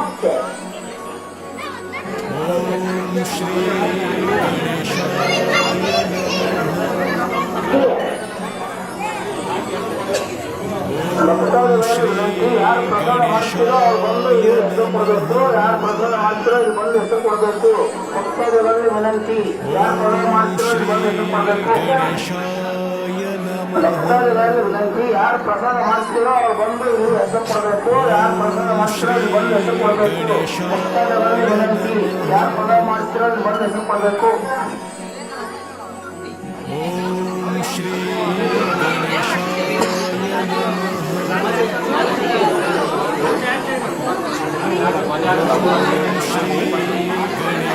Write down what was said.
ನಮಸ್ತೆ. ಓಂ ಶ್ರೀ ಗಣೇಶಾಯ ಭಕ್ತಾದಿಗಳಿಗೆ ವಿನಂತಿ, ಯಾರು ಪ್ರಸಾದ ಮಾಡ್ತೀರೋ ಅವ್ರು ಬಂದು ಇಲ್ಲಿ ಹೆಸರು ಕೊಡಬೇಕು. ಯಾರು ಪ್ರಸಾದ ಮಾಡ್ತೀರೋ ಇಲ್ಲಿ ಬಂದು ಹೆಸರು ಕೊಡಬೇಕು. ಭಕ್ತಾದಿಗಳಲ್ಲಿ ವಿನಂತಿ, ಯಾರು ಪ್ರಸಾದ ಮಾಡ್ತೀರೋ ಇಲ್ಲಿ ಬಂದು ಹೆಸರು ಕೊಡಬೇಕು. ಭಕ್ತಾದಿಗಳಲ್ಲಿ ವಿನಂತಿ, ಯಾರು ಪ್ರಸಾದ ಮಾಡ್ತೀರೋ ಅವ್ರು ಬಂದು ಇಲ್ಲಿ ಹೆಸರು ಕೊಡಬೇಕು. ಯಾರು ಪ್ರಸಾದ ಮಾಡ್ತೀರೋ ಇಲ್ಲಿ ಬಂದು ಹೆಸರು ಕೊಡಬೇಕು. ಭಕ್ತಾದಿಗಳಲ್ಲಿ ವಿನಂತಿ, ಯಾರು ಪ್ರಸಾದ ಮಾಡ್ತೀರೋ ಇಲ್ಲಿ ಬಂದು ಹೆಸರು ಕೊಡಬೇಕು. ಓಂ ಶ್ರೀ ಗಣೇಶಾಯ ನಮಃ. ಓಂ ಶ್ರೀ ಗಣೇಶಾಯ